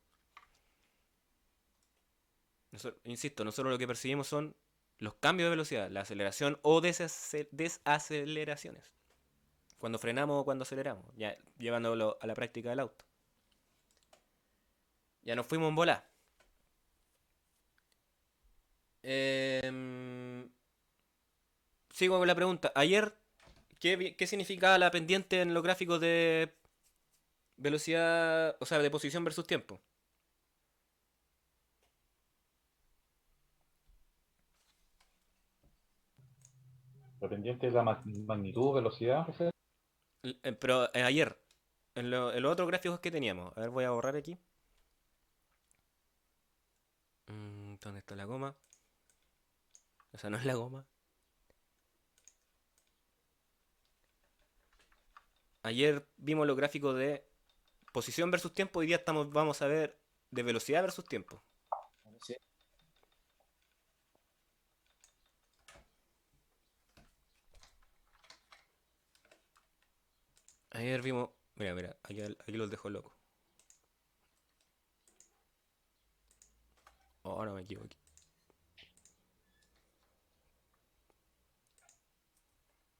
Insisto, nosotros lo que percibimos son los cambios de velocidad, la aceleración o desaceleraciones. Cuando frenamos o cuando aceleramos, ya llevándolo a la práctica del auto. Ya nos fuimos en bola. Sigo con la pregunta. Ayer, ¿qué significaba la pendiente en los gráficos de velocidad, o sea, de posición versus tiempo? Dependiente de la magnitud, velocidad, no sé. Pero ayer, en los otros gráficos que teníamos. A ver, voy a borrar aquí. ¿Dónde está la goma? Esa no es la goma. Ayer vimos los gráficos de posición versus tiempo. Hoy día vamos a ver de velocidad versus tiempo. Sí. Ayer vimos. Mira, aquí los dejo locos. Oh, ahora me equivoqué.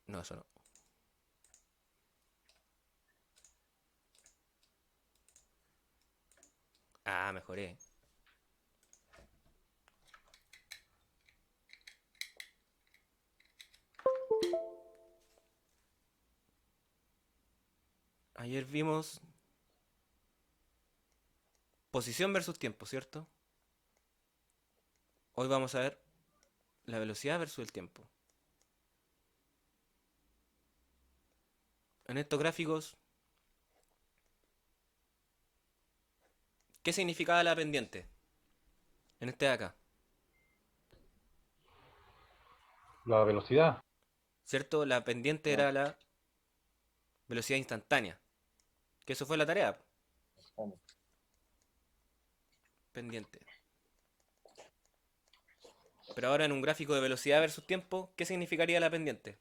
No, eso no. Ah, mejoré. Ayer vimos posición versus tiempo, ¿cierto? Hoy vamos a ver la velocidad versus el tiempo. En estos gráficos, ¿qué significaba la pendiente? En este de acá, La velocidad. ¿cierto? La pendiente era la velocidad instantánea. Que eso fue la tarea. Pendiente. Pero ahora en un gráfico de velocidad versus tiempo, ¿qué significaría la pendiente?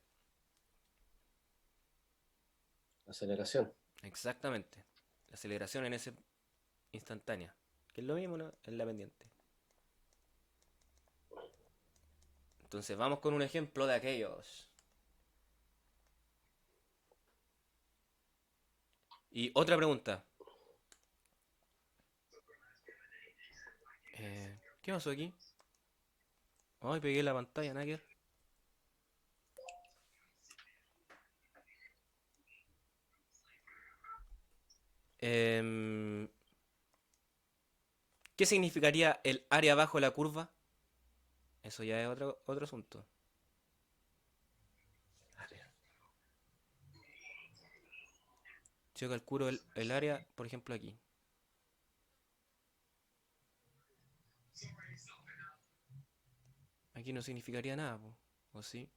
Aceleración. Exactamente. La aceleración en ese instantánea. Que es lo mismo, ¿no? En la pendiente. Entonces vamos con un ejemplo de aquellos. Y otra pregunta. ¿Qué pasó aquí? Ay, pegué la pantalla, nada que ver. Em, ¿Qué significaría el área bajo la curva? Eso ya es otro asunto. Si yo calculo el área, por ejemplo, aquí. Aquí no significaría nada, po, ¿o sí?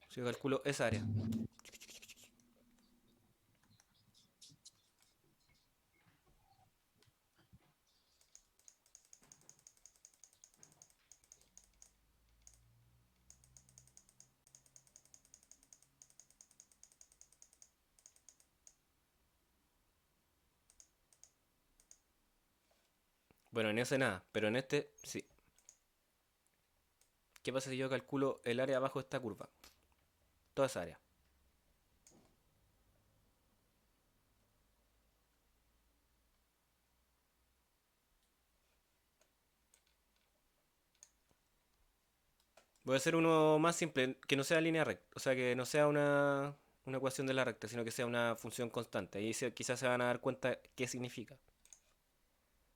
Si yo calculo esa área. Bueno, en ese nada, pero en este sí. ¿Qué pasa si yo calculo el área bajo esta curva? Toda esa área. Voy a hacer uno más simple, que no sea línea recta, o sea, que no sea una ecuación de la recta, sino que sea una función constante. Ahí quizás se van a dar cuenta qué significa.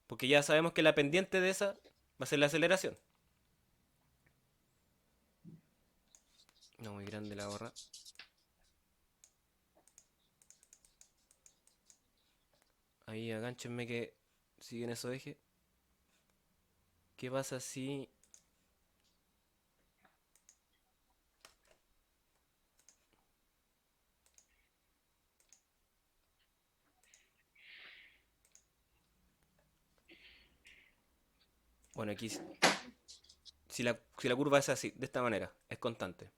Porque ya sabemos que la pendiente de esa va a ser la aceleración. No, muy grande la barra. Ahí agánchenme que siguen esos ejes. ¿Qué pasa si... Bueno, aquí si la curva es así, de esta manera, es constante.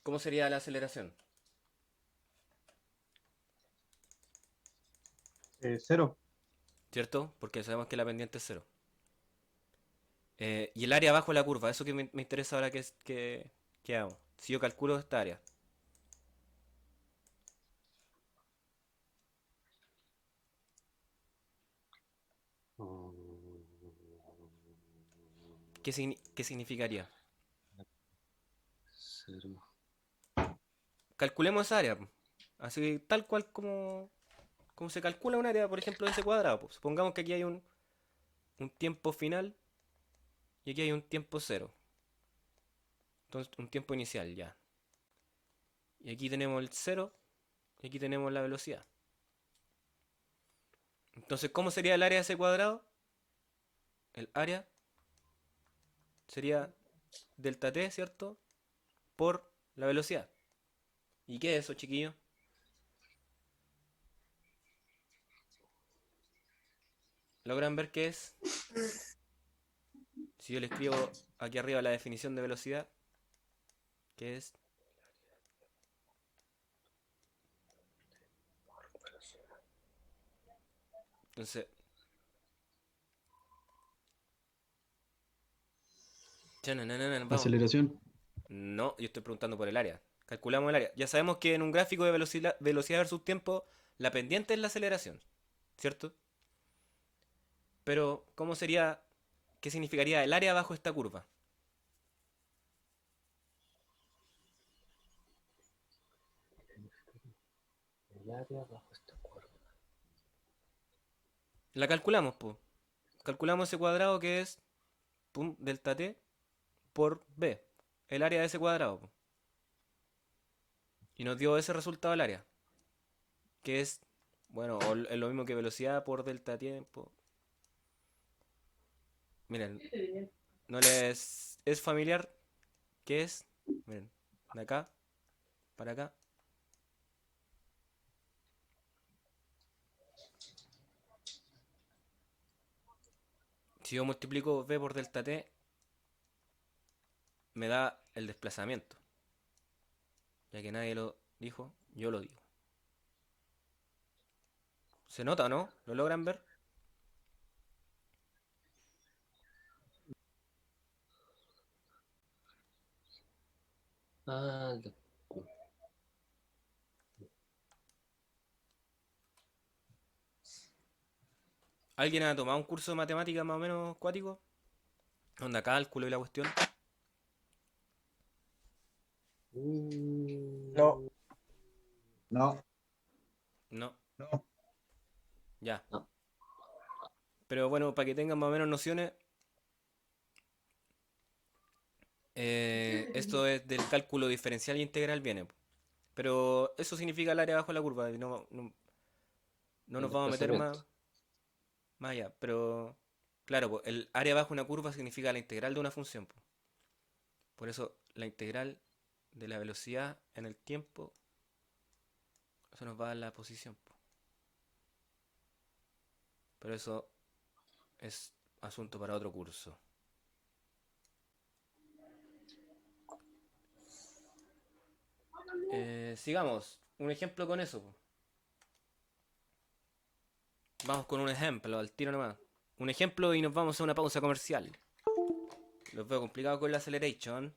¿Cómo sería la aceleración? 0. ¿Cierto? Porque sabemos que la pendiente es cero. Y el área abajo de la curva, eso que me interesa ahora que hago. Si yo calculo esta área, ¿qué significaría? Cero. Calculemos esa área, po. Así tal cual como se calcula un área, por ejemplo, de ese cuadrado, po. Supongamos que aquí hay un tiempo final y aquí hay un tiempo cero. Entonces, un tiempo inicial ya. Y aquí tenemos el cero y aquí tenemos la velocidad. Entonces, ¿cómo sería el área de ese cuadrado? El área sería delta t, ¿cierto? Por la velocidad. ¿Y qué es eso, chiquillos? ¿Logran ver qué es? Si yo le escribo aquí arriba la definición de velocidad, ¿qué es? Entonces, vamos. Aceleración. No, yo estoy preguntando por el área. Calculamos el área. Ya sabemos que en un gráfico de velocidad versus tiempo, la pendiente es la aceleración, ¿cierto? Pero, ¿cómo sería, qué significaría el área bajo esta curva? El área bajo esta curva. La calculamos, pues. Calculamos ese cuadrado que es pum, delta t por b. El área de ese cuadrado, po. Y nos dio ese resultado del área. Que es, bueno, es lo mismo que velocidad por delta tiempo. Miren, no les es familiar. ¿Qué es? Miren, de acá para acá. Si yo multiplico v por delta t, me da el desplazamiento. Ya que nadie lo dijo, yo lo digo. ¿Se nota o no? ¿Lo logran ver? Ah, ya. ¿Alguien ha tomado un curso de matemática más o menos cuático? Onda cálculo y la cuestión. No, No, No, No. ya. no. Pero bueno, para que tengan más o menos nociones, esto es del cálculo diferencial e integral viene, po. Pero eso significa el área bajo la curva. Y no El nos vamos a meter desplazamiento. más allá. Pero claro, po, el área bajo una curva significa la integral de una función, po. Por eso la integral de la velocidad en el tiempo, eso nos va a dar la posición, po. Pero eso es asunto para otro curso. Sigamos. Un ejemplo con eso, po. Vamos con un ejemplo, al tiro nomás. Un ejemplo y nos vamos a una pausa comercial. Los veo complicado con la acceleration.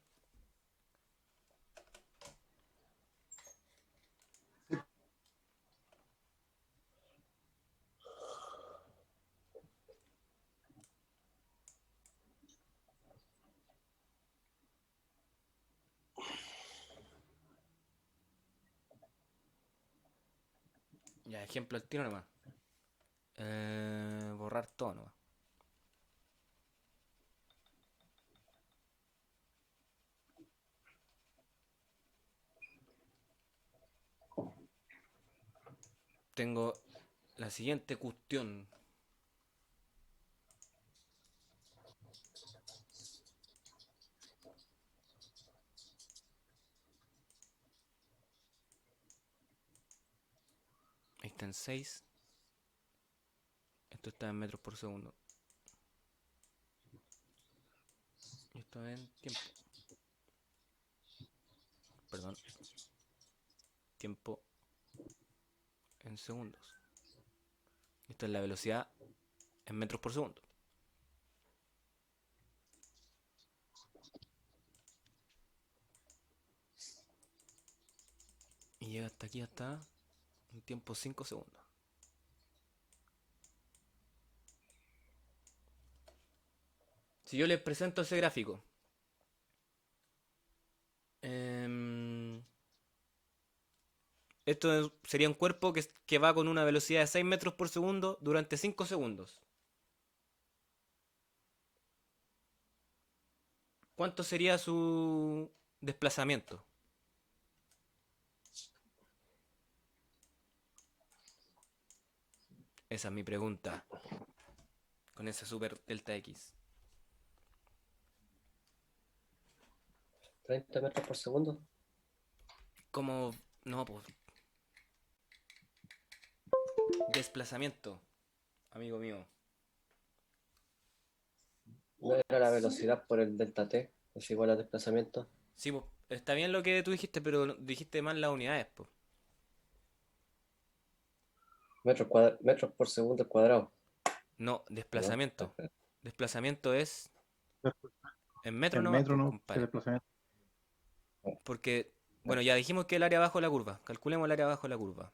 Ya, ejemplo al tiro nomás. Borrar todo nomás. Tengo la siguiente cuestión. Ahí está en 6. Esto está en metros por segundo. Y esto en tiempo. Perdón. Tiempo en segundos. Esto es la velocidad en metros por segundo. Y llega hasta aquí hasta un tiempo 5 segundos. Si yo les presento ese gráfico, esto sería un cuerpo que va con una velocidad de 6 metros por segundo durante 5 segundos. ¿Cuánto sería su desplazamiento? Esa es mi pregunta. Con ese super delta X. 30 metros por segundo. Como... No, pues... Desplazamiento, amigo mío. No era la velocidad por el delta T. Es igual al desplazamiento. Sí, pues, está bien lo que tú dijiste, pero dijiste mal las unidades, pues. Metros por segundo al cuadrado. No, ¿O no? desplazamiento. Desplazamiento es en metro En nomás, metro pues, no, el compadre. desplazamiento. Porque, bueno, ya dijimos que el área abajo de la curva. Calculemos el área abajo de la curva.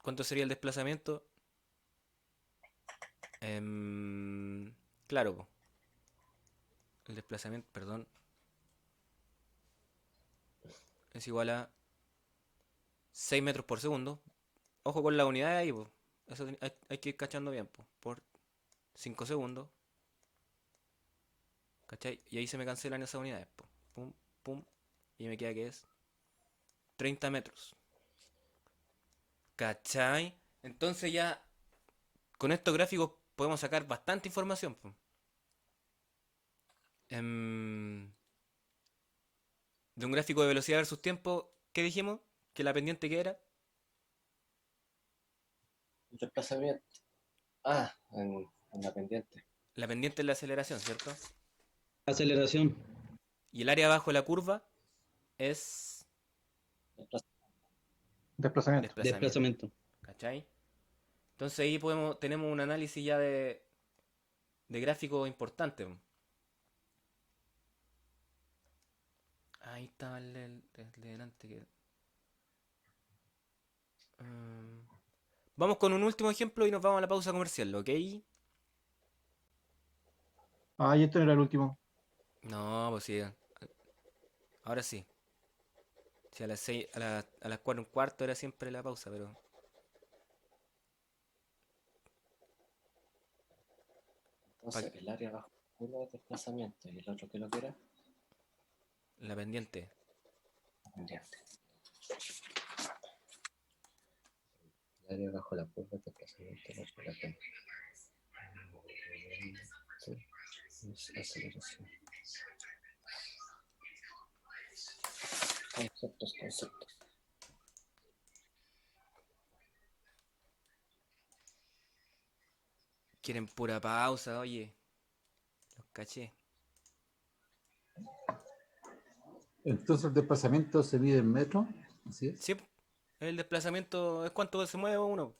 ¿Cuánto sería el desplazamiento? Claro, po. El desplazamiento, perdón, es igual a 6 metros por segundo. Ojo con la unidad ahí, po. Eso hay que ir cachando bien, po. Por 5 segundos. ¿Cachai? Y ahí se me cancelan esas unidades, po. Pum, pum. Y me queda que es 30 metros. ¿Cachai? Entonces ya con estos gráficos podemos sacar bastante información, po. Em, de un gráfico de velocidad versus tiempo, ¿qué dijimos? Que la pendiente que era. El desplazamiento. Ah, en la pendiente. La pendiente es la aceleración, ¿cierto? Aceleración. Y el área abajo de la curva es Desplazamiento. desplazamiento. Desplazamiento. ¿Cachai? Entonces ahí tenemos un análisis ya de gráfico importante, po. Ahí está el de delante que... mm, Vamos con un último ejemplo y nos vamos a la pausa comercial, ¿ok? Ah, y esto no era el último. No, pues sí. Ahora sí. Sí, a las 6, a las 4 y un cuarto era siempre la pausa, pero Entonces, el área bajo la curva de desplazamiento y el otro que lo que era la pendiente. pendiente. El área bajo la curva de desplazamiento y el otro la pendiente. Sí, es aceleración. Conceptos. Quieren pura pausa, oye. Los caché. Entonces el desplazamiento se mide en metros, así es. Sí, el desplazamiento es cuánto se mueve uno.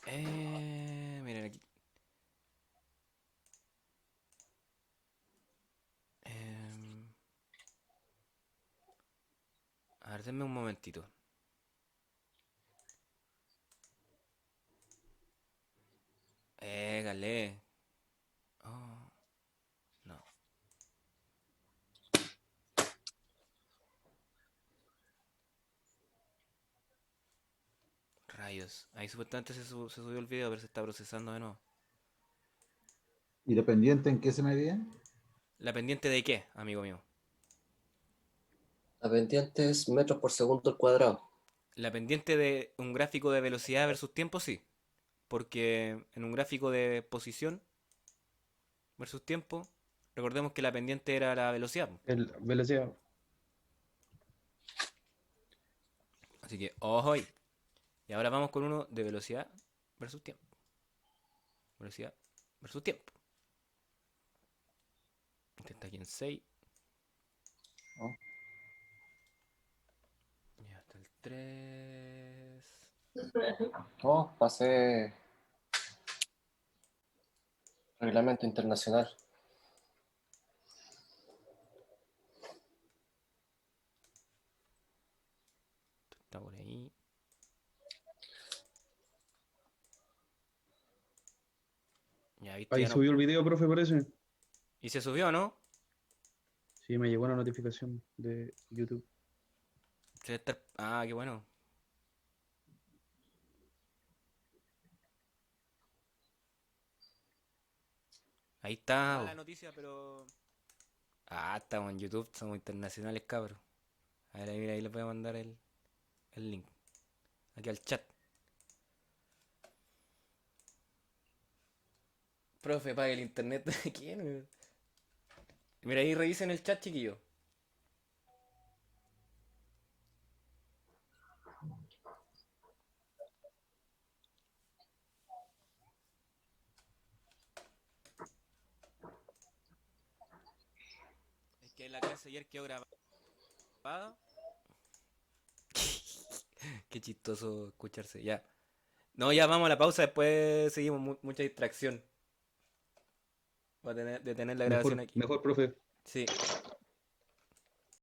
Miren aquí. A ver, denme un momentito. Gale. Oh, no. Rayos. Ahí supuestamente se subió el video, pero se está procesando de nuevo. ¿Y la pendiente en qué se medía? ¿La pendiente de qué, amigo mío? La pendiente es metros por segundo al cuadrado. La pendiente de un gráfico de velocidad versus tiempo, sí. Porque en un gráfico de posición versus tiempo, recordemos que la pendiente era la velocidad, po. El velocidad. Así que, ojo ahí. Y ahora vamos con uno de velocidad versus tiempo. Velocidad versus tiempo. Este está aquí en 6. Oh. Y hasta el 3. Oh, pasé reglamento internacional. Está por ahí. Ya viste, Ahí ya no. subió el video, profe, parece. ¿Y se subió, no? Sí, me llegó una notificación de YouTube. Se debe estar... Ah, qué bueno. Ahí está. Mala noticia, pero... Ah, estamos en YouTube, somos internacionales, cabros. A ver, ahí les voy a mandar el link. Aquí al chat. Profe, pague el internet. ¿Quién? Mira, ahí revisen el chat, chiquillo. Es que la clase ayer quedó grabada. Qué chistoso escucharse. Ya. No, ya vamos a la pausa, después seguimos. Mucha distracción. Voy a detener la grabación Mejor, aquí. mejor, profe. Sí.